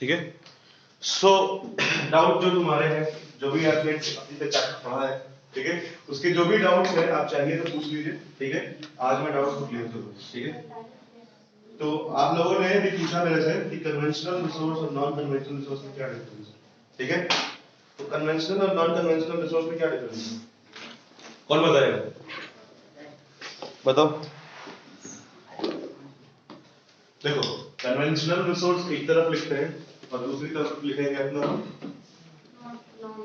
ठीक है। सो डाउट जो तुम्हारे हैं, जो भी आपने अभी तक चैप्टर पढ़ा है, ठीक है, उसके जो भी डाउट्स है आप चाहिए तो पूछ लीजिए, ठीक है। आज मैं डाउट्स को क्लियर करूंगा, ठीक है। तो आप लोगों ने भी पूछा मेरे से कि कन्वेंशनल रिसोर्स और नॉन कन्वेंशनल रिसोर्स में क्या डिफरेंस है, ठीक है। तो कन्वेंशनल और नॉन कन्वेंशनल रिसोर्स में क्या डिफरेंस है, कौन बताएगा, बताओ। देखो कन्वेंशनल रिसोर्स एक तरफ लिखते हैं और दूसरी तरफ लिखेंगे अपना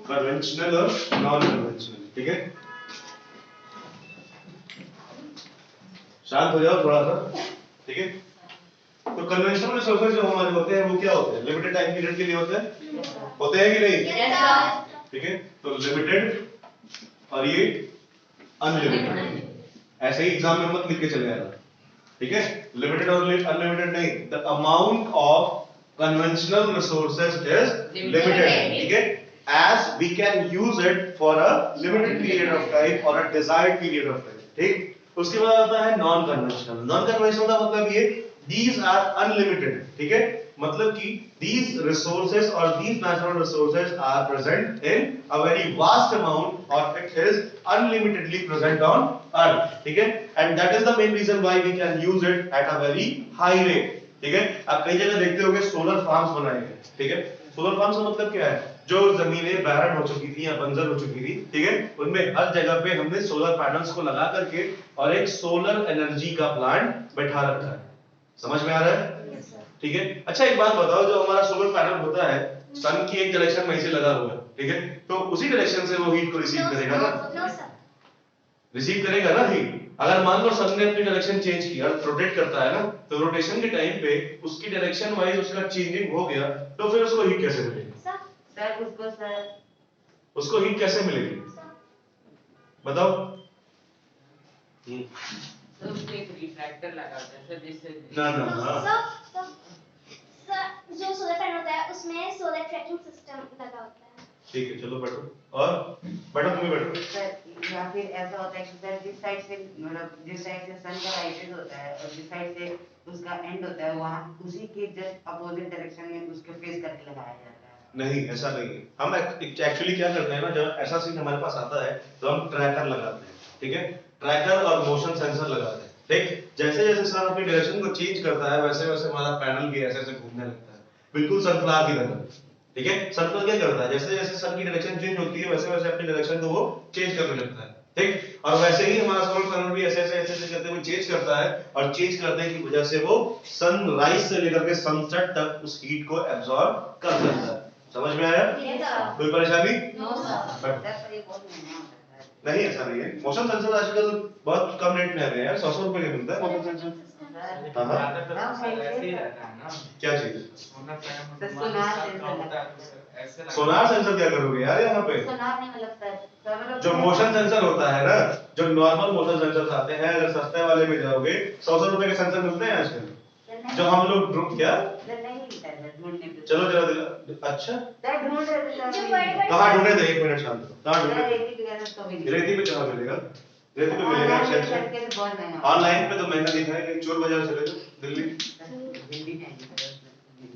कन्वेंशनल और नॉन कन्वेंशनल, ठीक है। शांत हो जाओ थोड़ा सा, ठीक है। तो कन्वेंशनल रिसोर्सेज जो हमारे होते हैं वो क्या होते हैं, लिमिटेड टाइम पीरियड के लिए होते हैं कि नहीं, ठीक है। तो लिमिटेड और ये अनलिमिटेड, ऐसे ही एग्जाम में मत लिख के चले आना, ठीक है। लिमिटेड और अनलिमिटेड नहीं, the amount of conventional resources is limited, ठीक है, as we can use it for a limited period of time or a desired period of time, ठीक। उसके बाद आता है नॉन कन्वेंशनल। नॉन कन्वेंशनल का मतलब ये these are unlimited, ठीक है, मतलब कि these resources or these natural resources are present in a very vast amount or it is unlimitedly present on earth, ठीक है, and that is the main reason why we can use it at a very high rate, ठीक है। आप कई जगह देखते होंगे solar farms बनाए हैं, ठीक है। सोलर फार्म्स का मतलब क्या है, जो जमीनें बैरन हो चुकी थी या बंजर हो चुकी थी, ठीक है, उनमें हर जगह पे हमने सोलर पैनल्स को लगा करके और एक सोलर एनर्जी का प्लांट बैठा रखा है। समझ में आ रहा है, ठीक है। अच्छा एक बात बताओ, जो हमारा सोलर पैनल होता है सन की एक डायरेक्शन में से लगा हुआ है, ठीक है, तो उसी डायरेक्शन से वो हीट को रिसीव करेगा ना, रिसीव करेगा ना हीट। अगर मान लो सन ने अपनी डायरेक्शन चेंज किया, रोटेट करता है ना, तो रोटेशन के टाइम पे उसकी डायरेक्शन वाइज उसका चेंजिंग हो गया, तो फिर उसको हीट कैसे मिलेगी उसको हीट कैसे मिलेगी बताओ। तो उसमें एक रिफ्लेक्टर लगा होता है सर, जिससे ना जो सोलर पैनल होता है उसमें सोलर ट्रैकिंग सिस्टम लगा होता है, ठीक है, चलो बैठो और बैठो, तुम्हें बैठो सर। या फिर ऐसा होता है कि सर जिस साइड से मतलब जिस साइड से सन का राइजेस होता है और जिस साइड से उसका एंड होता है, वहां उसी के जस्ट अपोजिट डायरेक्शन में उसके फेस करके लगाया जाता है। नहीं ऐसा नहीं है, हम एक्चुअली क्या करते हैं ना, जब ऐसा सीन हमारे पास आता है तो हम ट्रैकर लगाते हैं, ठीक है, ट्रैकर और मोशन सेंसर लगाते हैं, ठीक। जैसे जैसे सन अपनी डायरेक्शन को चेंज करता है वैसे वैसे हमारा पैनल भी ऐसे ऐसे घूमने लगता है, बिल्कुल सनफ्लावर की तरह, ठीक है। सनफ्लावर क्या करता है, जैसे जैसे सन की डायरेक्शन चेंज होती है वैसे वैसे अपनी डायरेक्शन को वो चेंज करने लगता है, ठीक। और वैसे ही हमारा सोलर पैनल भी ऐसे ऐसे ऐसे ऐसे करते हुए चेंज करता है और चेंज करने की वजह से वो सनराइज से लेकर के सनसेट तक उस हीट को एब्जॉर्ब कर सकता है। समझ में आया, कोई परेशानी नहीं, ऐसा नहीं है। मोशन सेंसर आजकल बहुत कम रेट में आ गए हैं यार, 100 रुपए का मिलता है मोशन सेंसर। क्या चीज, सोनार सेंसर क्या करोगे यार यहाँ पे, जो मोशन सेंसर होता है ना, जो नॉर्मल मोशन सेंसर आते हैं, अगर सस्ते वाले में जाओगे 100 रुपए के सेंसर मिलते हैं आजकल, जो हम लोग क्या चलो जरा दिला, अच्छा कहाँ ढूंढे थे, एक मिनट शांत रहो, कहाँ ढूंढे थे, रेती पे कहाँ मिलेगा, रेती पे मिलेगा सेंसर, ऑनलाइन पे तो मैंने देखा है कि चोर बाजार चले जाओ दिल्ली,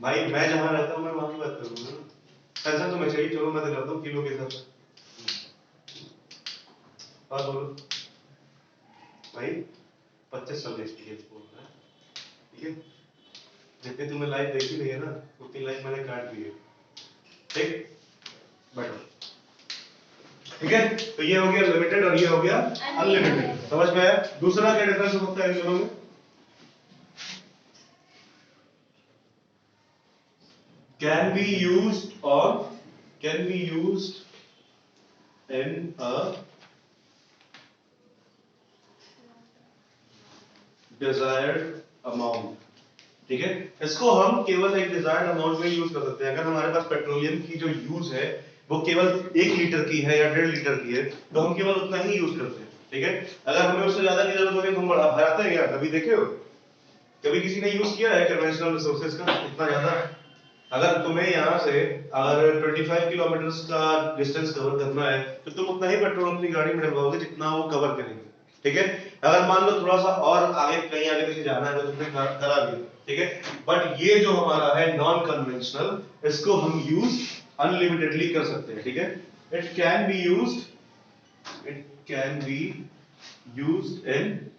भाई मैं जहाँ रहता हूँ मैं वहाँ की बात करूँगा, सेंसर तो मैं चाहिए, चलो मैं दिलाता हूँ किलो के हिसाब से। और बोलो भाई 25 साल एक्सपीरियंस बोल रहा है, ठीक है, जितनी तुम्हें लाइफ देखी नहीं है ना उतनी लाइफ मैंने काट दी है, ठीक, बैठो, ठीक है। तो ये हो गया लिमिटेड और ये हो गया अनलिमिटेड, समझ में आया। दूसरा क्या डिफरेंस होता है इन दोनों में, can be used or can be used in a desired amount, ठीक है। इसको हम केवल एक डिजायर्ड अमाउंट में यूज कर सकते हैं। अगर हमारे पास पेट्रोलियम की जो यूज है वो केवल 1 लीटर की है या 1.5 लीटर की है तो हम केवल उतना ही यूज करते हैं, ठीक है। अगर हमें उससे ज्यादा की जरूरत होगी तो हम बढ़ाते हैं क्या, कभी देखे हो, कभी किसी ने यूज किया है कन्वेंशनल रिसोर्सेज का इतना ज्यादा। अगर तुम्हें यहाँ से अगर 25 किलोमीटर का डिस्टेंस कवर करना है तो तुम उतना ही पेट्रोल अपनी गाड़ी में डलवाओगे जितना वो कवर करेगी, ठीक है। अगर मान लो थोड़ा सा और आगे कहीं आगे पीछे जाना है तो तुमने करा भी, ठीक है। बट ये जो हमारा है नॉन कन्वेंशनल, इसको हम यूज अनलिमिटेडली कर सकते हैं, ठीक है। It can be used in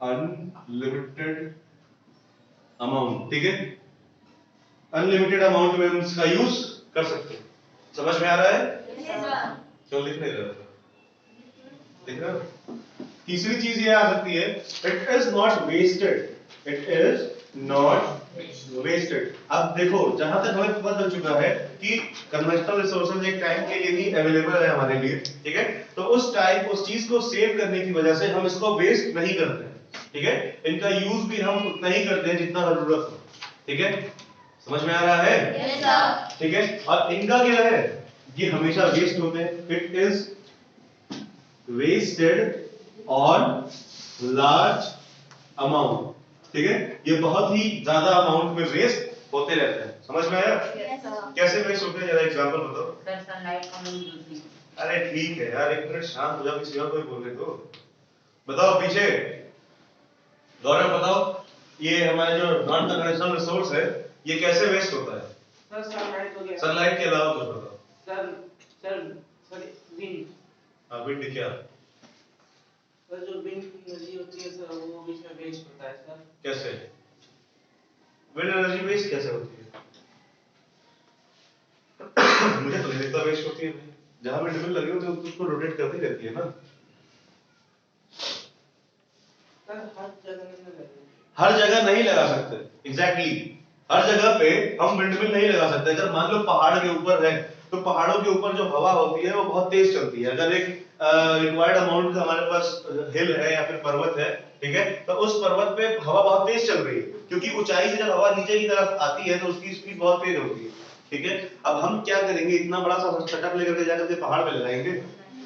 unlimited amount, ठीक है। अनलिमिटेड अमाउंट में हम इसका यूज कर सकते हैं। समझ में आ रहा है? क्यों लिख नहीं रहे हो? लिख रहे हो? तीसरी चीज ये आ सकती है, it is not wasted, it is not wasted. अब देखो, जहां तक हमें पता चल चुका है कि कन्वेंशनल रिसोर्सेज एक टाइम के लिए ही अवेलेबल है हमारे लिए, ठीक है। तो उस टाइम उस चीज को सेव करने की वजह से हम इसको वेस्ट नहीं करते हैं, ठीक है। इनका यूज भी हम उतना ही करते हैं जितना जरूरत हो, ठीक है। समझ में आ रहा है? Yes, sir. ठीक है। और इनका क्या है, ये हमेशा वेस्ट होते हैं। It is wasted on large amount, ठीक है। ये बहुत ही ज्यादा अमाउंट में वेस्ट होते रहते हैं। समझ में आया? Yes, sir. कैसे वेस्ट होते हैं, जरा एग्जांपल बताओ। सर सनलाइट का हम यूज नहीं। अरे ठीक है यार, एक मिनट शांत हो जाओ, किसी और कोई बोलने दो। बताओ पीछे, गौरव बताओ, ये हमारे जो नॉन कन्वेंशनल रिसोर्स है ये कैसे वेस्ट होता है? सर सनलाइट हो गया। सनलाइट के अलावा कुछ बताओ। Sir sir sir wind. हाँ, विंड क्या? सर जो विंड की एनर्जी होती है सर वो बीच में वेस्ट होता है सर। कैसे विंड एनर्जी वेस्ट कैसे होती है? मुझे तो नहीं लगता वेस्ट होती है। जहां विंड मिल लगी होती है उसको रोटेट करती रहती है ना। सर हर जगह नहीं लगा सकते, एग्जैक्टली हर जगह पे हम विंडमिल नहीं लगा सकते। अगर मान लो पहाड़ के ऊपर है तो पहाड़ों के ऊपर जो हवा होती है वो बहुत तेज चलती है। अगर एक रिक्वायर्ड अमाउंट का हमारे पास हिल है या फिर पर्वत है, ठीक है, तो उस पर्वत पे हवा बहुत तेज चल रही है, क्योंकि ऊंचाई से जब हवा नीचे की तरफ आती है तो उसकी स्पीड बहुत तेज होती है, ठीक है। अब हम क्या करेंगे, इतना बड़ा सा सेटअप लेकर के जाकर के पहाड़ पे लगाएंगे,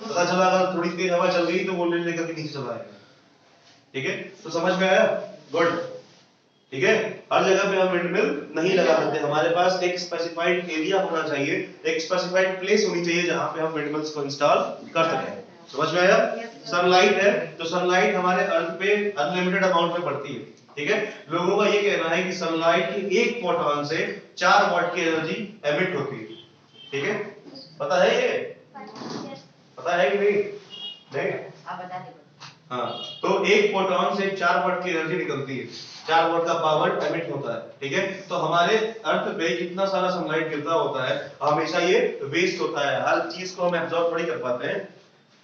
पता चला अगर थोड़ी तेज हवा चल रही तो वो लेकर के नीचे चला आएगा, ठीक है। तो समझ में आया? गुड, ठीक है। हर जगह पे हम विंडमिल नहीं लगा सकते। हमारे पास एक स्पेसिफाइड एरिया होना चाहिए, एक स्पेसिफाइड प्लेस होनी चाहिए जहां पे हम विंडमिल्स को इंस्टॉल कर सकें। समझ में आया? सनलाइट है तो सनलाइट हमारे अर्थ पे अनलिमिटेड अमाउंट में पड़ती है, ठीक है। लोगों का ये कहना है कि सनलाइट की एक फोटोन से 4 वाट की एनर्जी एमिट होती है, ठीक है। पता है ये? पता है कि नहीं? नहीं? आप बता दीजिए। हाँ, तो एक फोटोन से 4 वाट की एनर्जी निकलती है, 4 वाट का पावर एमिट होता है, ठीक है। तो हमारे अर्थ पे कितना सारा सनलाइट गिरता होता है, हमेशा ये वेस्ट होता है। हर चीज को हम एब्जॉर्ब थोड़ी कर पाते हैं।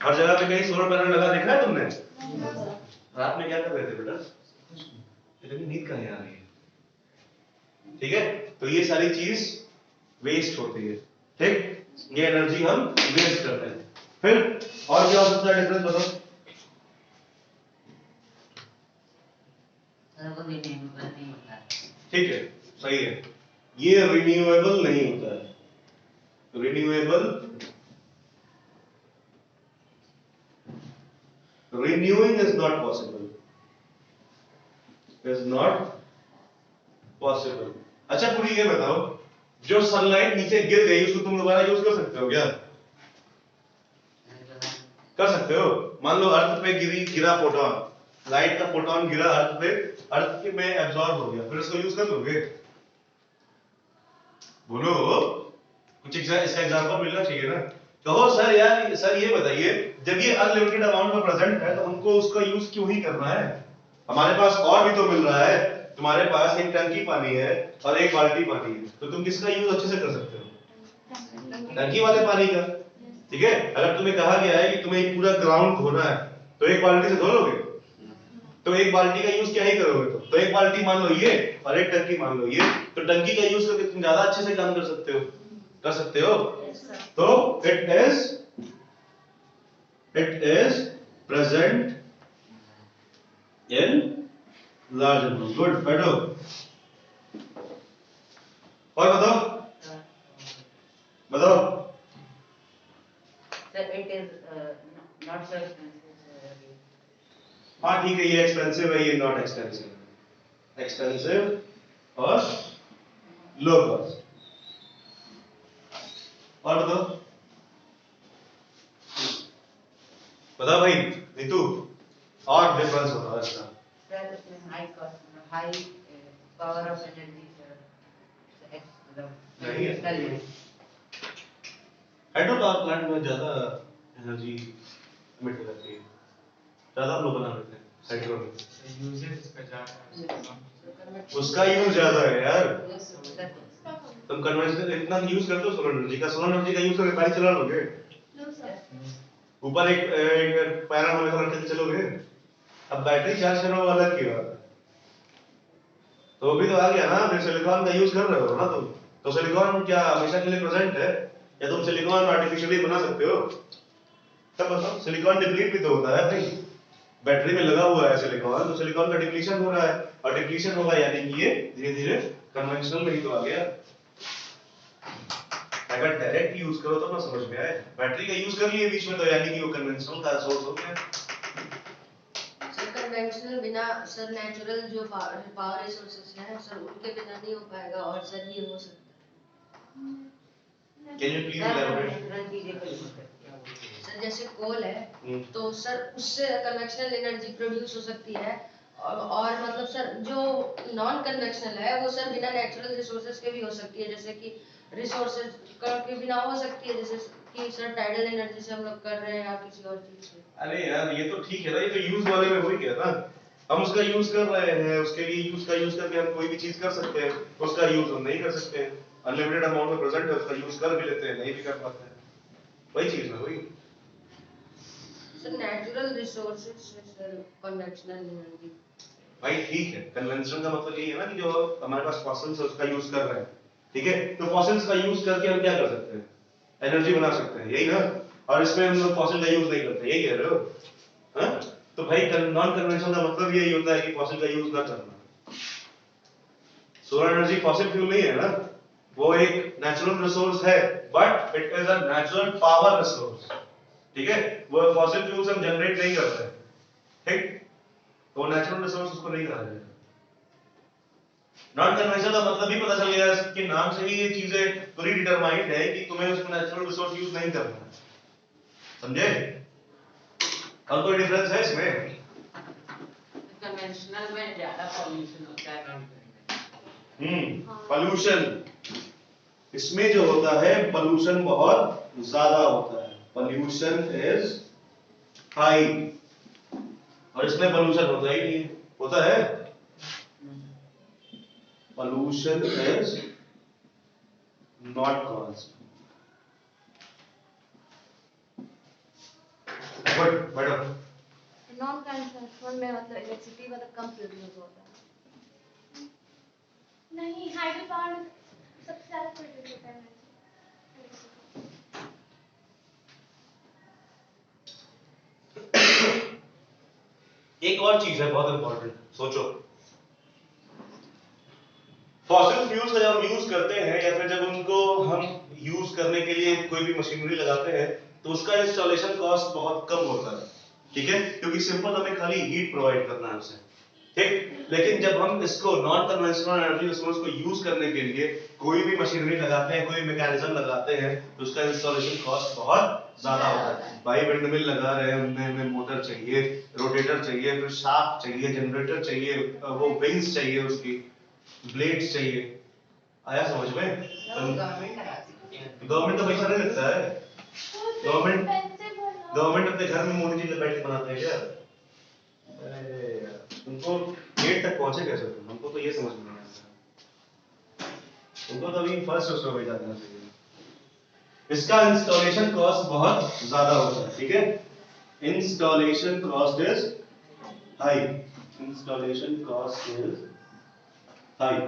हर जगह पे कहीं सोलर पैनल लगा देखा है तुमने? रात में क्या कर रहे थे बेटा? इतनी नींद कहाँ आ रही है, ठीक है। तो ये सारी चीज वेस्ट होती है, ठीक। ये एनर्जी हम वेस्ट करते हैं। फिर और क्या हो सकता है डिफरेंस बताओ? वो रिन्यूएबल नहीं होता है। ठीक है, सही है, ये रिन्यूएबल नहीं होता है। Renewing is not possible, is not possible. अच्छा पूरी ये बताओ, जो सनलाइट नीचे गिर गई उसको तुम दोबारा यूज कर सकते हो क्या? कर सकते हो। मान लो अर्थ पे गिरा फोटोन, लाइट का फोटोन गिरा अर्थ पे, अर्थ के में एब्जॉर्ब हो गया, फिर उसको यूज कर लोगे? बोलो, कुछ इसका एग्जांपल मिलना चाहिए ना। कहो सर यार, सर ये बताइए, जब ये अनलिमिटेड अमाउंट में प्रेजेंट है तो हमको उसका यूज क्यों ही करना है? हमारे पास और भी तो मिल रहा है। तुम्हारे पास एक टंकी पानी है और एक बाल्टी पानी है, तो तुम किसका यूज अच्छे से कर सकते हो? टंकी वाले पानी का, ठीक है। अगर तुम्हें कहा गया है कि तुम्हें पूरा ग्राउंड धोना है तो एक बाल्टी से धो लोगे? तो एक बाल्टी का यूज क्या ही करोगे? तो एक बाल्टी मान लो ये और एक टंकी मान लो ये, तो टंकी का यूज करके तुम ज्यादा अच्छे से काम कर सकते हो, कर सकते हो। तो it is present in large amount. Good, बैठो और बताओ, बताओ। Sir it is not so expensive. हाँ ठीक है, ये एक्सपेंसिव है, ये नॉट एक्सपेंसिव, एक्सपेंसिव और लो कॉस्ट। और बताओ, बताओ भाई, है इसका? सर उसमें high power of energy sir नहीं है। कल है। हाइड्रो पावर प्लांट में ज्यादा एनर्जी इमिट करती है, ज्यादा हम लोग बना लेते हैं हाइड्रो में, यूजेज इसका ज्यादा है। उसका यूज ज्यादा है यार। सर तुम कन्वेंशनल इतना यूज करते हो सोलर एनर्जी का, सोलर एनर्जी का यूज करके गाड़ी चला लोगे, No, sir. ऊपर एक पैरा हमेशा रख के चलोगे। अब बैटरी चार्ज करना वो अलग की बात है, तो अभी तो आ गया ना, फिर सिलिकॉन का यूज कर रहे हो ना तुम, तो सिलिकॉन क्या हमेशा के लिए प्रेजेंट है, या तुम सिलिकॉन आर्टिफिशियली बना सकते हो? तब बताओ, सिलिकॉन डिप्लीट भी तो होता है भाई, बैटरी में लगा हुआ है सिलिकॉन, तो सिलिकॉन का डिप्लीशन हो रहा है, और डिप्लीशन होगा यानी कि ये धीरे धीरे कन्वेंशनल में ही तो आ गया। अगर डायरेक्ट यूज करो तो ना समझ में आए, बैटरी का यूज कर लिए बीच में तो यानी कि वो कन्वेंशनल का सोर्स हो गया। सर कन्वेंशनल बिना सर नेचुरल जो पावर रिसोर्सेज हैं सर उनके बिना नहीं हो पाएगा, और सर ये हो सकता है। Can you please elaborate? Natural चीजें कोई नहीं करती है। सर जैसे कोल है हम्म। तो सर उससे कन्वेंशनल एनर्जी प्रोड्यूस हो सकती है, और मतलब सर जो नॉन कन्वेंशनल है वो सर बिना नेचुरल रिसोर्सेज के भी हो सकती है, जैसे कि रिसोर्सेज के बिना हो सकती है, जैसे कि सर टाइडल एनर्जी से हम लोग कर रहे हैं या किसी और चीज से। अरे यार ये तो ठीक है ना, ये तो यूज वाले में हो ही गया ना, हम उसका यूज कर रहे हैं, उसके लिए यूज का यूज करके हम कोई भी चीज कर सकते हैं, उसका यूज हम नहीं कर सकते हैं, अनलिमिटेड अमाउंट में प्रेजेंट है, उसका यूज कर भी लेते हैं, नहीं भी कर पाते हैं, वही चीज है वही। सर नेचुरल रिसोर्सेज से सर कन्वेंशनल एनर्जी। भाई ठीक है, कन्वेंशन का मतलब यही है ना कि जो हमारे पास फॉसिल्स है उसका यूज कर रहे हैं, ठीक है, तो फॉसिल्स का यूज करके हम क्या कर सकते हैं, एनर्जी बना सकते हैं, यही ना, और इसमें हम लोग फॉसिल का यूज नहीं करते, यही कह रहे हो? हाँ? तो भाई नॉन कन्वेंशनल का मतलब यही होता है कि फॉसिल का यूज ना करना। सोलर एनर्जी फॉसिल फ्यूल नहीं है ना, वो एक नेचुरल रिसोर्स है, but it is a natural power resource, ठीक है, वो फॉसिल फ्यूल से हम जनरेट नहीं करते हैं, ठीक, तो नेचुरल रिसोर्स उसको नहीं कहा जाएगा। नॉन कन्वेंशनल का मतलब भी पता चल गया कि नाम से ही ये चीजें प्री डिटरमाइंड है कि तुम्हें उसमें नेचुरल रिसोर्स यूज नहीं करना है, समझे? और कोई डिफरेंस है इसमें? कन्वेंशनल में ज्यादा पॉल्यूशन होता है। पॉल्यूशन, इसमें जो होता है पॉल्यूशन बहुत ज्यादा होता है, पॉल्यूशन इज हाई, और इसमें पॉल्यूशन होता ही नहीं, होता है? Pollution is not caused. Good, better. Non conventional में मतलब इलेक्ट्रिसिटी मतलब कम प्रोड्यूस होता है। नहीं, हाइड्रो पावर में सबसे ज्यादा प्रोड्यूस होता है एनर्जी। एक और चीज है बहुत इंपॉर्टेंट, सोचो, फॉसिल फ्यूल्स का जब हम यूज करते हैं या फिर जब उनको हम यूज करने के लिए कोई भी मशीनरी लगाते हैं तो उसका इंस्टॉलेशन कॉस्ट बहुत कम होता है, ठीक है, क्योंकि सिंपल हमें खाली हीट प्रोवाइड करना है उसे, ठीक, लेकिन जब हम इसको नॉन कन्वेंशनल एनर्जी रिसोर्स को यूज करने के लिए कोई भी मशीनरी लगाते हैं, कोई मैकेनिज्म लगाते हैं, तो उसका इंस्टॉलेशन कॉस्ट बहुत ज्यादा होता है। भाई विंडमिल लगा रहे हैं, उनमें मोटर चाहिए, रोटेटर चाहिए, फिर शाफ्ट चाहिए, जनरेटर चाहिए, वो विंग्स चाहिए, उसकी ब्लेड्स चाहिए, आया समझ में? गवर्नमेंट कराती है। गवर्नमेंट तो पैसा नहीं लगता है, गवर्नमेंट अपने घर में मोदी जी बैठ के बनाते हैं क्या? अरे यार, उनको गेट तक पहुंचे कैसे तुम? हमको तो ये समझ में नहीं आता, उनको तो अभी फर्स्ट स्टेज पे जाना चाहिए। इसका इंस्टॉलेशन कॉस्ट बहुत ज्यादा होता है, ठीक है, installation cost is high, installation cost is high,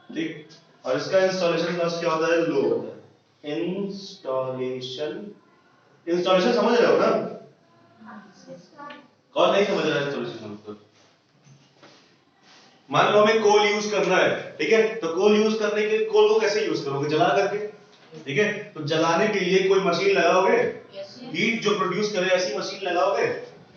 ठीक, और इसका इंस्टॉलेशन कॉस्ट क्या होता है? लो होता है। इंस्टॉलेशन समझ रहे हो ना? कौन नहीं समझ रहा है इंस्टॉलेशन मतलब? मान लो हमें कोल यूज करना है, ठीक है, तो कोल यूज करने के कोल को कैसे यूज करोगे? जला करके, ठीक है, तो जलाने के लिए कोई मशीन लगाओगे, हीट जो प्रोड्यूस करे ऐसी मशीन लगाओगे,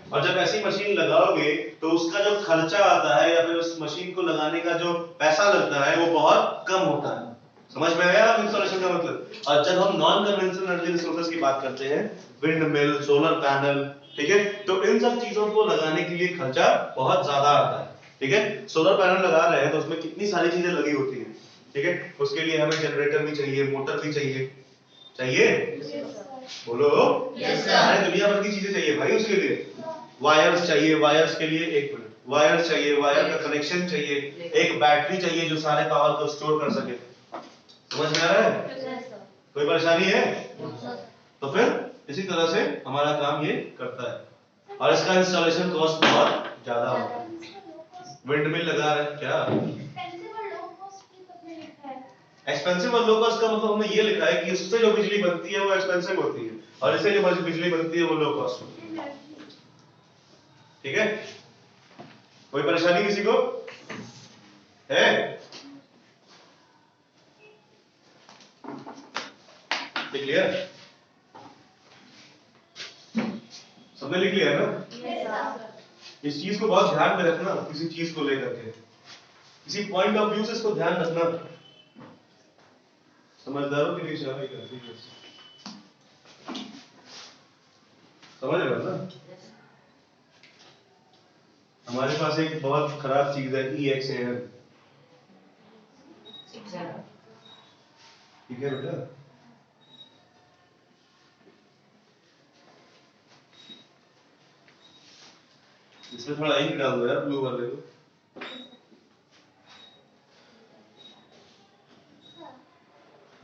और जब ऐसी मशीन लगाओगे तो उसका जो खर्चा आता है या फिर उस मशीन को लगाने का जो पैसा लगता है वो बहुत कम होता है, समझ में आया इंस्टॉलेशन का मतलब? और जब हम नॉन कन्वेंशनल एनर्जी रिसोर्सेज की बात करते हैं, विंड मिल, सोलर पैनल, ठीक है, तो इन सब चीजों को लगाने के लिए खर्चा बहुत ज्यादा आता है, ठीक है। सोलर पैनल लगा रहे हैं तो उसमें कितनी सारी चीजें लगी होती हैं, ठीक है। उसके लिए हमें जनरेटर भी चाहिए, मोटर भी चाहिए, बोलो Yes, sir. सारे दुनिया भर की चीजें चाहिए भाई उसके लिए। वायर्स चाहिए, वायर्स के लिए एक मिनट, वायर्स चाहिए, वायर का कनेक्शन चाहिए, एक बैटरी चाहिए जो सारे पावर को स्टोर कर सके। समझ में आ रहा है? कोई परेशानी है? तो फिर इसी तरह से हमारा काम ये करता है और इसका इंस्टॉलेशन कॉस्ट बहुत ज्यादा होता है। विंड मिल लगा रहे हैं क्या? एक्सपेंसिव और लो कॉस्ट का मतलब हमने ये लिखा है कि इससे जो बिजली बनती है वो एक्सपेंसिव होती है और इससे जो बिजली बनती है वो लो कॉस्ट होती है, ठीक है। कोई परेशानी किसी को है? क्लियर? सबने लिख लिया ना? इस चीज को बहुत ध्यान में रखना, किसी चीज को लेकर के, किसी पॉइंट ऑफ व्यू से इसको ध्यान रखना। समझदारों के लिए इशारा ही करती है, समझ रहे हो ना? हमारे पास एक बहुत खराब चीज है EXAM, ठीक है बेटा? इसमें थोड़ा इंक डाल दो यार ब्लू वाले को।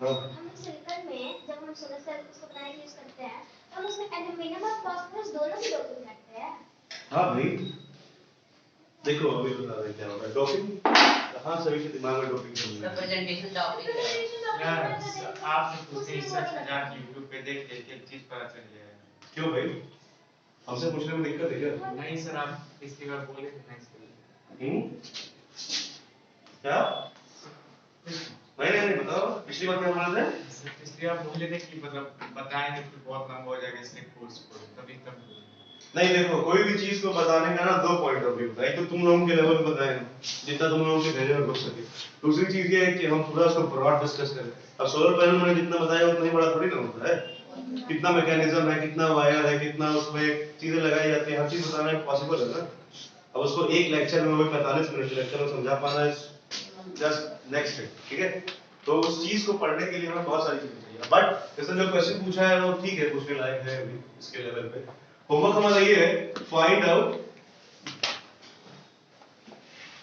हम सिलिकॉन में जब हम सोलर सेल उसको बनाने के लिए यूज करते हैं तो हम उसमें एल्यूमीनियम और फास्फोरस दोनों की डोपिंग करते हैं। हाँ भाई, देखो अभी बता रहे क्या होगा डोपिंग, कहाँ सभी के दिमाग में डोपिंग चल रहा है। प्रेजेंटेशन टॉपिक यार आपने पूछे रिसर्च हजार YouTube पे देख के एक चीज पता चल जाएगा। क्यों भाई, हमसे पूछने में दिक्कत है क्या? नहीं सर, आप पिछली बार बोले थे ना इसके लिए। क्या? नहीं बताओ, पिछली बार क्या बोले थे? पिछली बार बोले थे कि मतलब बताएंगे तो बहुत लंबा हो जाएगा इसलिए कोर्स को तभी तब। नहीं देखो, कोई भी चीज को बताने का ना दो पॉइंट ऑफ व्यू होता है। एक तो तुम लोगों के लेवल पे बताएं जितना तुम लोगों के धैर्य में घुस सके, दूसरी चीज ये है कि हम पूरा उसको ब्रॉड डिस्कस करें। अब सोलर पैनल मैंने जितना बताया उतना ही बड़ा थोड़ी ना होता है, कितना मैकेनिज्म है, कितना वायर है, कितना उसमें चीजें लगाई जाती है, हर चीज बताना पॉसिबल है ना। अब उसको एक लेक्चर में, वो 45 मिनट के लेक्चर में समझा पाना जस्ट नेक्स्ट है, ठीक है। तो उस चीज को पढ़ने के लिए हमें बहुत सारी चीजें चाहिए, बट इसने जो क्वेश्चन पूछा है वो ठीक है, पूछने लायक है अभी इसके लेवल पे। होमवर्क हमारा ये है, find out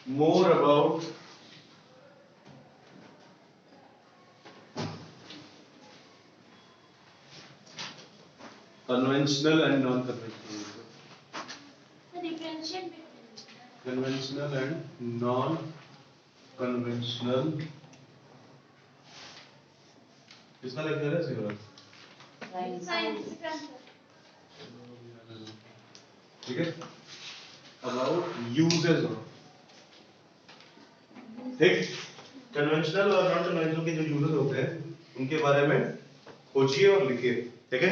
more about conventional and non-conventional, conventional and non-conventional, किसका लेक्चर है सिर्फ? ठीक है, अबाउट यूजेस ऑफ, ठीक, कन्वेंशनल और नॉन कन्वेंशनल के जो यूजेस होते हैं उनके बारे में खोजिए और लिखिए, ठीक है।